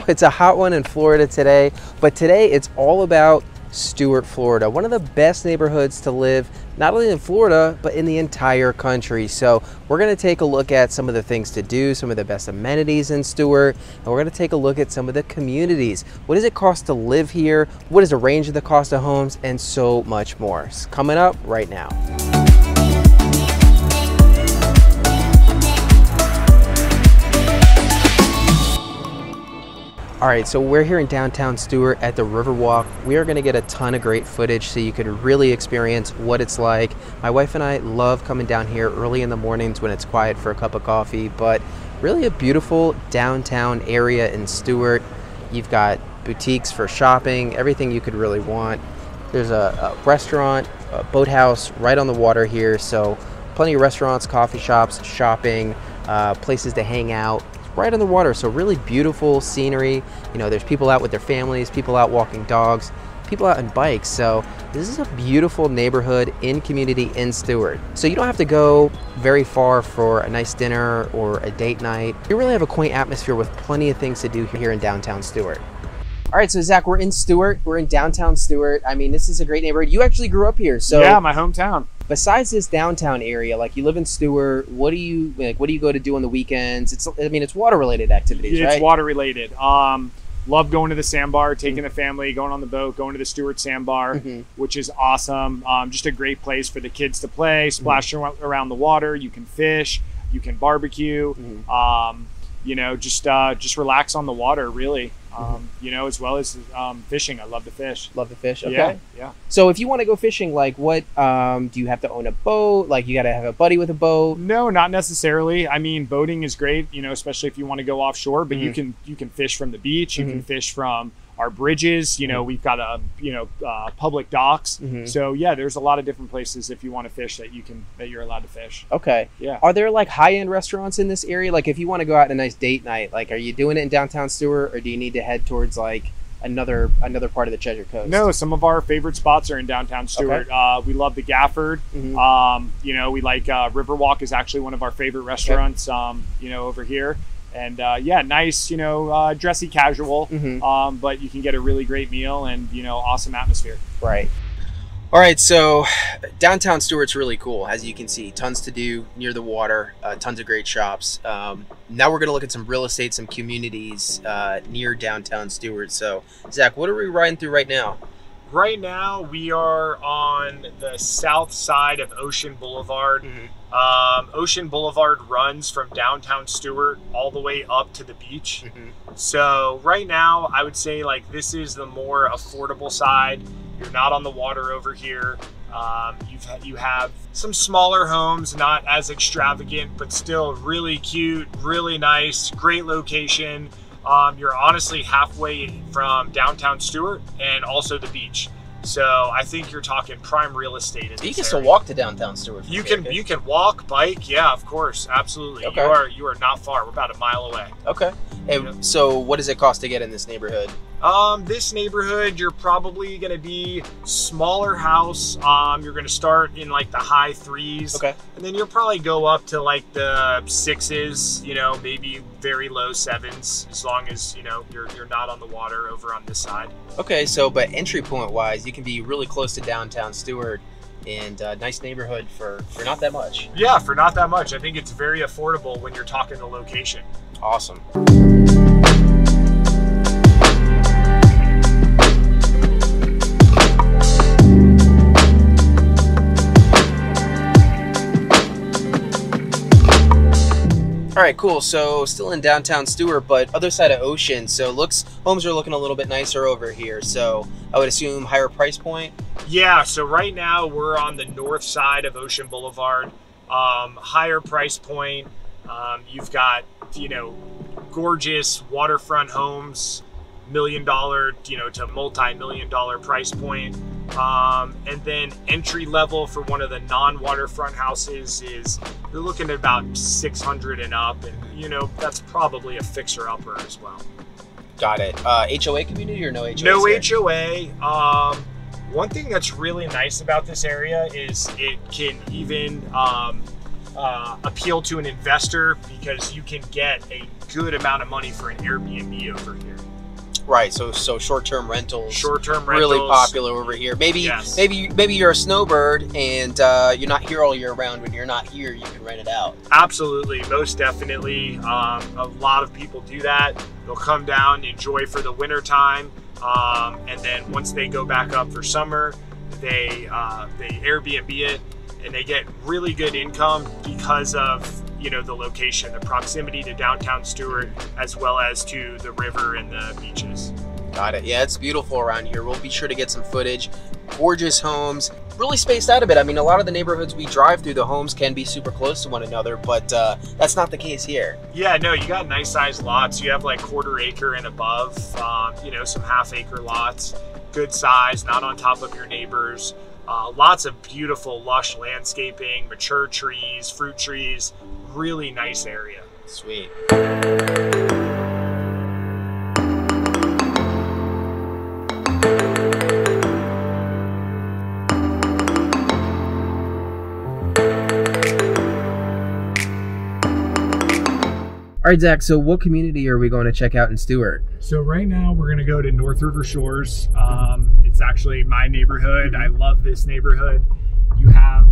it's a hot one in Florida today, but today it's all about Stuart, Florida, one of the best neighborhoods to live, not only in Florida, but in the entire country. So we're gonna take a look at some of the things to do, some of the best amenities in Stuart, and we're gonna take a look at some of the communities. What does it cost to live here? What is the range of the cost of homes? And so much more. It's coming up right now. All right, so we're here in downtown Stuart at the Riverwalk. We are gonna get a ton of great footage so you could really experience what it's like. My wife and I love coming down here early in the mornings when it's quiet for a cup of coffee, but really a beautiful downtown area in Stuart. You've got boutiques for shopping, everything you could really want. There's a restaurant, a boathouse right on the water here, so plenty of restaurants, coffee shops, shopping, places to hang out. Right on the water, so really beautiful scenery. You know, there's people out with their families, people out walking dogs, people out on bikes. So this is a beautiful neighborhood in community in Stuart. So you don't have to go very far for a nice dinner or a date night. You really have a quaint atmosphere with plenty of things to do here in downtown Stuart. All right, so Zach, we're in Stuart. We're in downtown Stuart. I mean, this is a great neighborhood. You actually grew up here, so yeah, my hometown. Besides this downtown area, like you live in Stuart, what do you go to do on the weekends? It's water related activities, right? It's water related. Love going to the sandbar, taking the family, going on the boat, going to the Stuart Sandbar, which is awesome. Just a great place for the kids to play, splash around the water. You can fish, you can barbecue. You know, just relax on the water, really. You know, as well as fishing. I love to fish. Love to fish. Okay. Yeah. So if you want to go fishing, like what do you have to own a boat? Like you got to have a buddy with a boat? No, not necessarily. I mean, boating is great, you know, especially if you want to go offshore, but you can fish from the beach, you can fish from our bridges, you know, we've got public docks. So yeah, there's a lot of different places if you want to fish that you're allowed to fish. Okay. Yeah. Are there like high-end restaurants in this area? Like if you want to go out on a nice date night, like are you doing it in downtown Stuart or do you need to head towards like another part of the Treasure Coast? No, some of our favorite spots are in downtown Stuart. Okay. We love the Gafford. You know, we like Riverwalk is actually one of our favorite restaurants, you know, over here. And yeah, nice, you know, dressy casual, but you can get a really great meal and, you know, awesome atmosphere. Right. All right, so downtown Stuart's really cool. As you can see, tons to do near the water, tons of great shops. Now we're gonna look at some real estate, some communities near downtown Stuart. So Zach, what are we riding through right now? Right now we are on the south side of Ocean Boulevard. Ocean Boulevard runs from downtown Stuart all the way up to the beach. So right now I would say like this is the more affordable side. You're not on the water over here. You have some smaller homes, not as extravagant, but still really cute, really nice, great location. You're honestly halfway from downtown Stuart and also the beach. So I think you're talking prime real estate. You can still walk to downtown Stuart. You can walk, bike, yeah, of course, absolutely. Okay. You are not far. We're about a mile away. Okay. Hey, so what does it cost to get in this neighborhood? This neighborhood, you're probably going to be smaller house. You're going to start in like the high 3s. Okay. And then you'll probably go up to like the 6s, you know, maybe very low 7s, as long as, you know, you're not on the water over on this side. Okay. So, but entry point wise, you can be really close to downtown Stuart and nice neighborhood for not that much. Yeah, for not that much. I think it's very affordable when you're talking the location. Awesome. All right, cool. So still in downtown Stuart, but other side of Ocean. So homes are looking a little bit nicer over here. So I would assume higher price point. Yeah. So right now we're on the north side of Ocean Boulevard. Higher price point. You've got, you know, gorgeous waterfront homes, $1 million, you know, to multi-million-dollar price point. And then entry level for one of the non-waterfront houses is you're looking at about 600 and up, and you know that's probably a fixer-upper as well. Got it. HOA community or no HOA? No HOA. One thing that's really nice about this area is it can even appeal to an investor because you can get a good amount of money for an Airbnb over here. Right, so short-term rentals. Short-term really rentals. popular over here. Maybe Yes. maybe you're a snowbird and you're not here all year round. When you're not here, you can rent it out. Absolutely, most definitely. A lot of people do that. They'll come down, enjoy for the winter time, and then once they go back up for summer, they Airbnb it, and they get really good income because of the location, the proximity to downtown Stuart, as well as to the river and the beaches. Got it. Yeah, it's beautiful around here. We'll be sure to get some footage. Gorgeous homes, really spaced out a bit. I mean, a lot of the neighborhoods we drive through, the homes can be super close to one another, but that's not the case here. Yeah, no, you got nice sized lots. You have like 1/4 acre and above, some 1/2 acre lots, good size, not on top of your neighbors. Lots of beautiful, lush landscaping, mature trees, fruit trees, really nice area. Sweet. All right, Zach, so what community are we going to check out in Stuart? So right now we're going to go to North River Shores. It's actually my neighborhood. I love this neighborhood. You have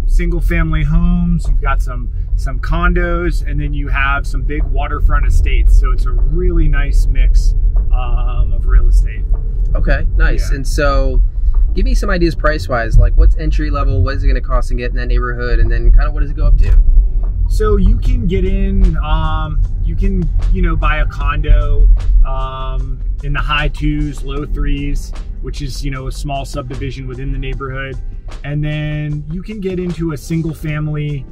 single family homes, you've got some condos, and then you have some big waterfront estates. So it's a really nice mix of real estate. Okay, nice. Yeah. And so give me some ideas price-wise, like what's entry level, what is it going to cost to get in that neighborhood, and then kind of what does it go up to? So you can get in, you can, buy a condo in the high 2s, low 3s, which is, a small subdivision within the neighborhood. And then you can get into a single family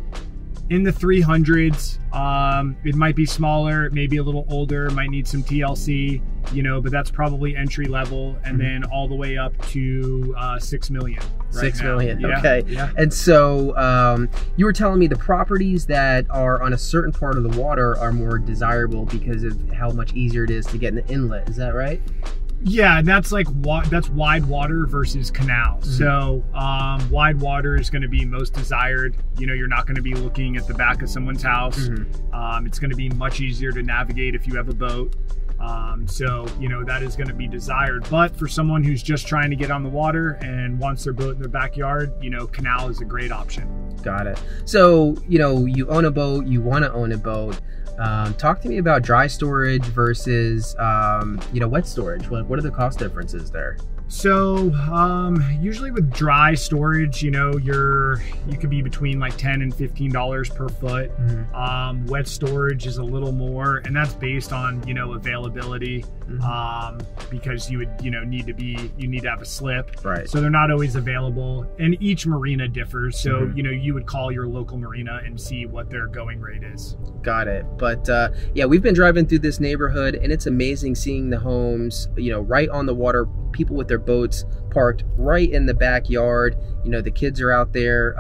in the 300s. It might be smaller, maybe a little older, might need some TLC, but that's probably entry level, and then all the way up to 6 million. Right 6 now. million. Yeah, okay. Yeah. And so you were telling me the properties that are on a certain part of the water are more desirable because of how much easier it is to get in the inlet. Is that right? Yeah, and that's like that's wide water versus canal. So wide water is going to be most desired. You're not going to be looking at the back of someone's house. It's going to be much easier to navigate if you have a boat. So that is going to be desired. But for someone who's just trying to get on the water and wants their boat in their backyard, canal is a great option. Got it. So you own a boat, you want to own a boat. Talk to me about dry storage versus wet storage. What are the cost differences there? So usually with dry storage, you could be between like $10 and $15 per foot. Wet storage is a little more, and that's based on availability, because you would need to have a slip. Right. So they're not always available, and each marina differs. So you would call your local marina and see what their going rate is. Got it. But yeah, we've been driving through this neighborhood, and it's amazing seeing the homes right on the water, people with their boats parked right in the backyard. The kids are out there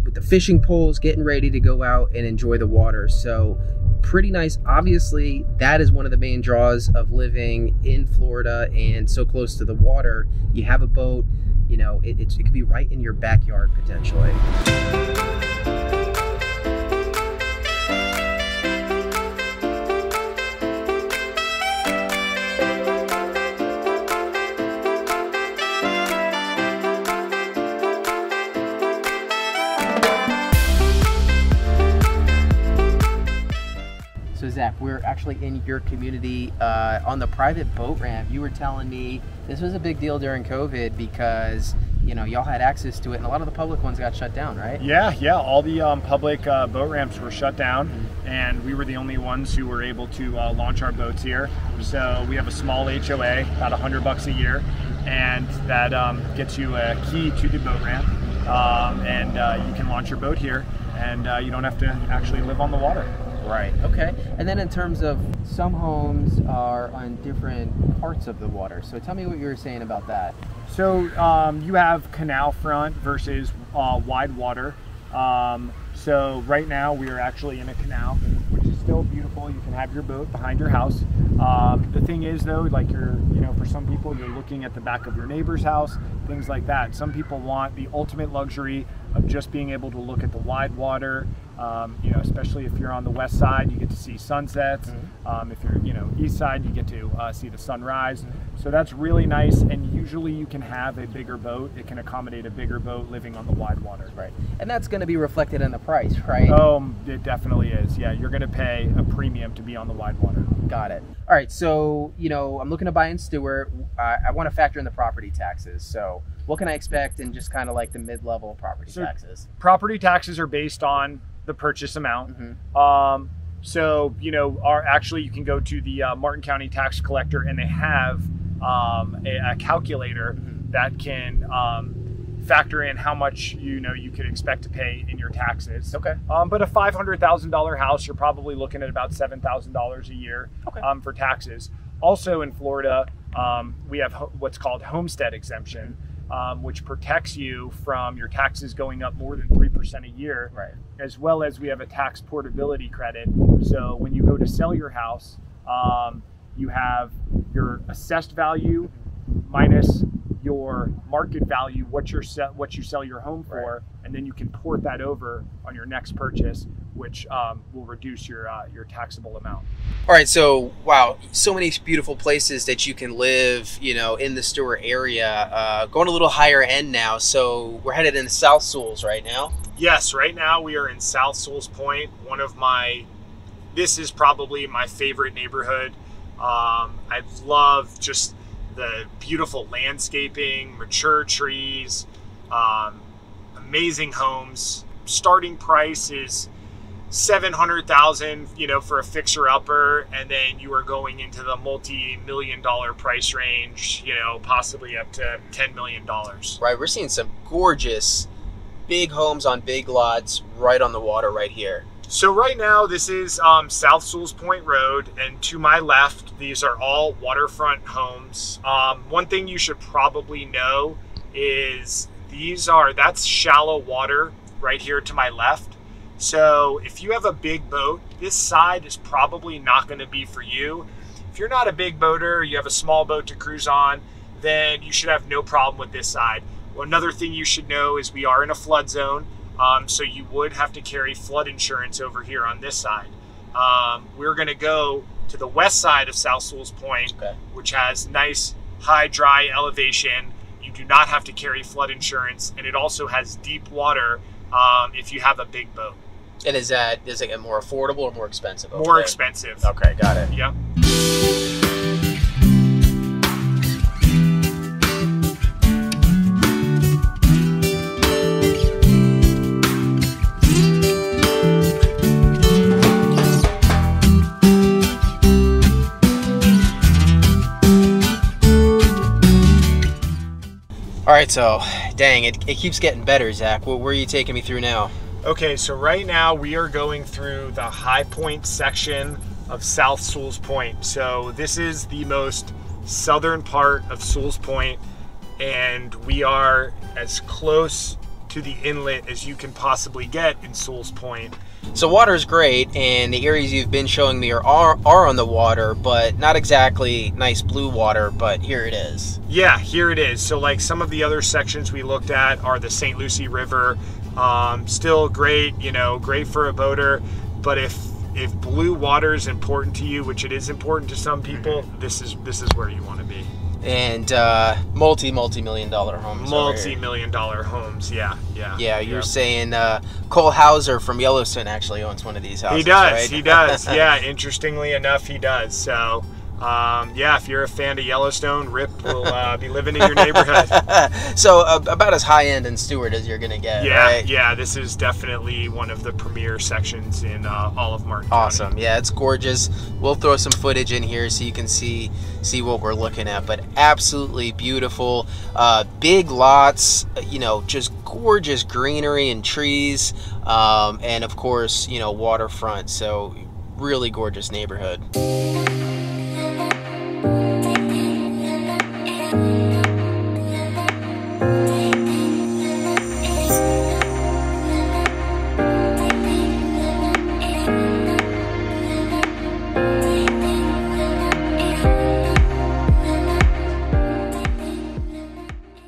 with the fishing poles getting ready to go out and enjoy the water. So pretty nice. Obviously that is one of the main draws of living in Florida and so close to the water. You have a boat, it could be right in your backyard potentially. So Zach, we're actually in your community on the private boat ramp. You were telling me this was a big deal during COVID because y'all had access to it, and a lot of the public ones got shut down, right? Yeah. All the public boat ramps were shut down, and we were the only ones who were able to launch our boats here. So we have a small HOA, about $100 a year, and that gets you a key to the boat ramp, and you can launch your boat here, and you don't have to actually live on the water. Right, okay. And then in terms of some homes are on different parts of the water. So tell me what you were saying about that. So you have canal front versus wide water. So right now we are actually in a canal, which is still beautiful. You can have your boat behind your house. The thing is though, like for some people, you're looking at the back of your neighbor's house, things like that. Some people want the ultimate luxury of just being able to look at the wide water. Especially if you're on the west side, you get to see sunsets. If you're, east side, you get to see the sunrise. So that's really nice. And usually you can have a bigger boat. It can accommodate a bigger boat living on the wide water. Right. And that's going to be reflected in the price, right? Oh, it definitely is. Yeah, you're going to pay a premium to be on the wide water. Got it. All right. So, I'm looking to buy in Stuart. I want to factor in the property taxes. So what can I expect in just kind of like the mid-level property taxes? Property taxes are based on the purchase amount. Actually you can go to the Martin County tax collector, and they have a calculator that can factor in how much you could expect to pay in your taxes. Okay. But a $500,000 house, you're probably looking at about $7,000 a year for taxes. Also in Florida, we have what's called homestead exemption, which protects you from your taxes going up more than 3% a year. Right. As well as we have a tax portability credit. So when you go to sell your house, you have your assessed value minus your market value, what you sell your home for, and then you can port that over on your next purchase, which will reduce your taxable amount. All right, so wow, so many beautiful places that you can live, in the Stuart area. Going a little higher end now, so we're headed into South Sewells right now. Yes, right now we are in South Sewells Point. This is probably my favorite neighborhood. I love just the beautiful landscaping, mature trees, amazing homes. Starting price is $700,000, for a fixer-upper, and then you are going into the multi-million-dollar price range, possibly up to $10 million. Right, we're seeing some gorgeous big homes on big lots right on the water right here. So right now, this is South Sewells Point Road, and to my left, these are all waterfront homes. One thing you should probably know is that's shallow water right here to my left. So if you have a big boat, this side is probably not going to be for you. If you're not a big boater, you have a small boat to cruise on, then you should have no problem with this side. Well, another thing you should know is we are in a flood zone, so you would have to carry flood insurance over here on this side. We're going to go to the west side of South Sewells Point, which has nice high dry elevation. You do not have to carry flood insurance, and it also has deep water if you have a big boat. And is it more affordable or more expensive? More expensive. Okay, got it. Yep. All right, so dang, it keeps getting better, Zach. Where are you taking me through now? Okay, so right now we are going through the high point section of South Sewells Point. So this is the most southern part of Sewells Point, and we are as close to the inlet as you can possibly get in Sewells Point. So water is great, and the areas you've been showing me are on the water, but not exactly nice blue water, but here it is. Yeah, here it is. So like some of the other sections we looked at are the St. Lucie River. Still great, great for a boater, but if blue water is important to you, which it is important to some people, this is where you want to be. And multi-million-dollar homes. Multi-million-dollar homes, yeah. Yeah, you're saying Cole Hauser from Yellowstone actually owns one of these houses. He does, right? He does. Yeah, interestingly enough, he does. So, yeah, if you're a fan of Yellowstone, Rip will be living in your neighborhood. So about as high-end in Stuart as you're going to get, yeah, right? Yeah, this is definitely one of the premier sections in all of Martin Awesome. County. Yeah, it's gorgeous. We'll throw some footage in here so you can see what we're looking at, but absolutely beautiful. Big lots, just gorgeous greenery and trees, and of course, waterfront. So really gorgeous neighborhood.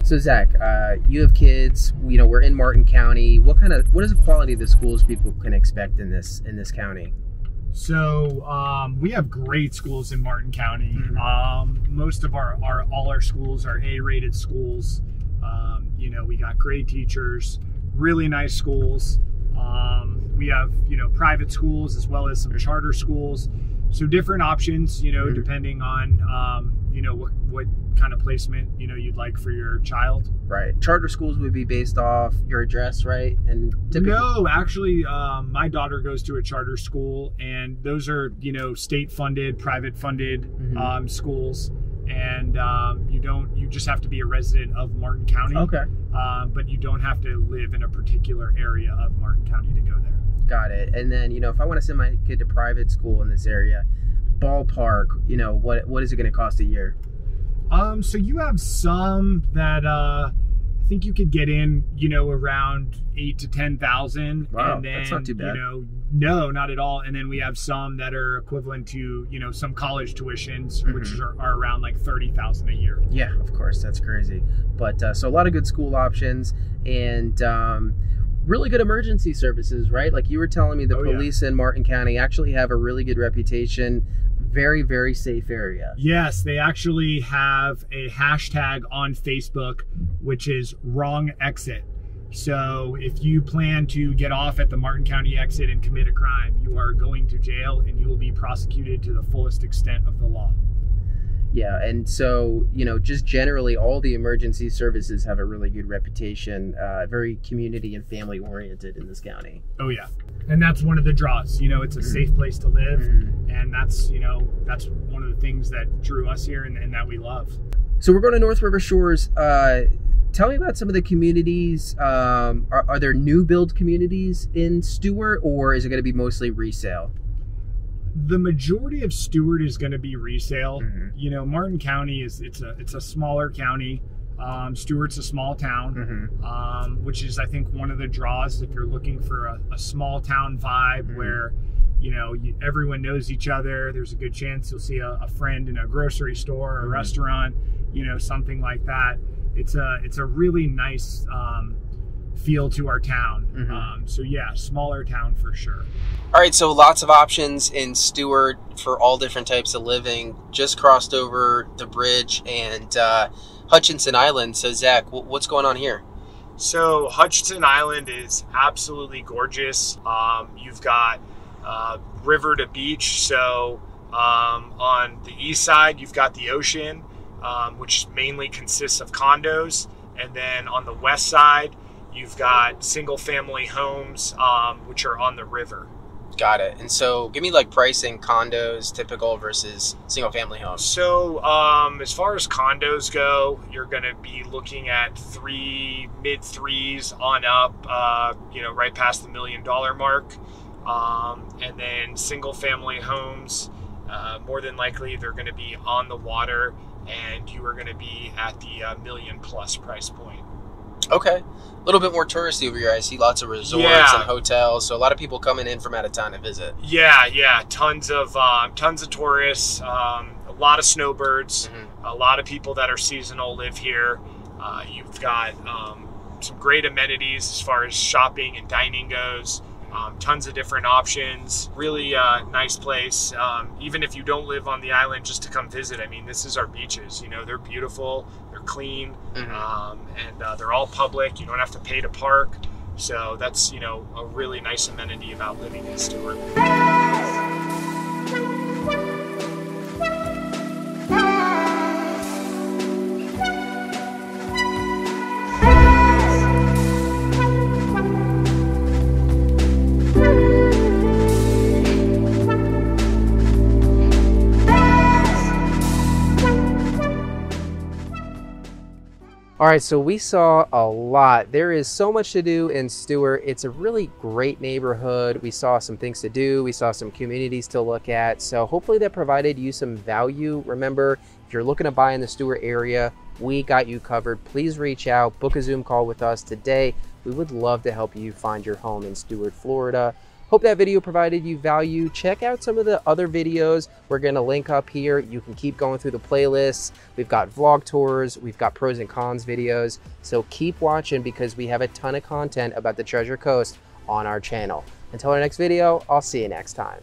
So Zach, you have kids. You know, we're in Martin County. What is the quality of the schools people can expect in this county? So we have great schools in Martin County. Mm-hmm. Most of all our schools are A-rated schools. You know, we got great teachers, really nice schools. We have, you know, private schools as well as some charter schools. So different options, you know, Mm-hmm. depending on, you know, what kind of placement, you know, you'd like for your child. Right. Charter schools would be based off your address, right? And typically... No, actually, my daughter goes to a charter school, and those are, you know, state funded, private funded Mm-hmm. schools. And you just have to be a resident of Martin County. Okay. But you don't have to live in a particular area of Martin County to go there. Got it. And then, you know, if I want to send my kid to private school in this area, ballpark, you know, what is it going to cost a year? So you have some that I think you could get in, you know, around 8,000 to 10,000. Wow, and then, that's not too bad. You know, no, not at all. And then we have some that are equivalent to, you know, some college tuitions, Mm-hmm. which are around like 30,000 a year. Yeah, of course, that's crazy. But so a lot of good school options and really good emergency services, right? Like you were telling me, the police in Martin County actually have a really good reputation. Very, very safe area. Yes, they actually have a hashtag on Facebook, which is wrong exit. So if you plan to get off at the Martin County exit and commit a crime, you are going to jail and you will be prosecuted to the fullest extent of the law. Yeah, and so, you know, just generally all the emergency services have a really good reputation, very community and family oriented in this county. Oh yeah. And that's one of the draws, you know, it's a safe place to live. Mm-hmm. And that's, you know, that's one of the things that drew us here and that we love. So we're going to North River Shores. Tell me about some of the communities. Are there new build communities in Stuart, or is it going to be mostly resale? The majority of Stuart is going to be resale. Mm-hmm. You know, Martin County it's a smaller county. Stuart's a small town, Mm-hmm. which is, I think, one of the draws if you're looking for a small town vibe. Mm-hmm. Where, you know, everyone knows each other. There's a good chance you'll see a friend in a grocery store or a Mm-hmm. restaurant, you know, something like that. It's a really nice feel to our town. Mm-hmm. So yeah, smaller town for sure. All right, so lots of options in Stuart for all different types of living. Just crossed over the bridge and Hutchinson Island. So Zach, what's going on here? So Hutchinson Island is absolutely gorgeous. You've got river to beach. So on the east side, you've got the ocean, which mainly consists of condos. And then on the west side, you've got single family homes, which are on the river. Got it. And so give me like pricing, condos, typical versus single family homes. So as far as condos go, you're going to be looking at mid threes on up, you know, right past the $1 million mark. And then single family homes, more than likely they're going to be on the water, and you are going to be at the $1 million+ price point. Okay. A little bit more touristy over here. I see lots of resorts and hotels. So a lot of people coming in from out of town to visit. Yeah. Tons of tourists, a lot of snowbirds, Mm-hmm. a lot of people that are seasonal live here. You've got some great amenities as far as shopping and dining goes. Tons of different options. Really nice place. Even if you don't live on the island, just to come visit. I mean, this is our beaches. You know, they're beautiful. They're clean. Mm-hmm. And they're all public. You don't have to pay to park. So that's, you know, a really nice amenity about living in Stuart. All right, so we saw a lot. There is so much to do in Stuart. It's a really great neighborhood. We saw some things to do. We saw some communities to look at. So hopefully that provided you some value. Remember, if you're looking to buy in the Stuart area, we got you covered. Please reach out, book a Zoom call with us today. We would love to help you find your home in Stuart, Florida. Hope that video provided you value. Check out some of the other videos we're going to link up here. You can keep going through the playlists. We've got vlog tours, we've got pros and cons videos. So keep watching because we have a ton of content about the Treasure Coast on our channel. Until our next video, I'll see you next time.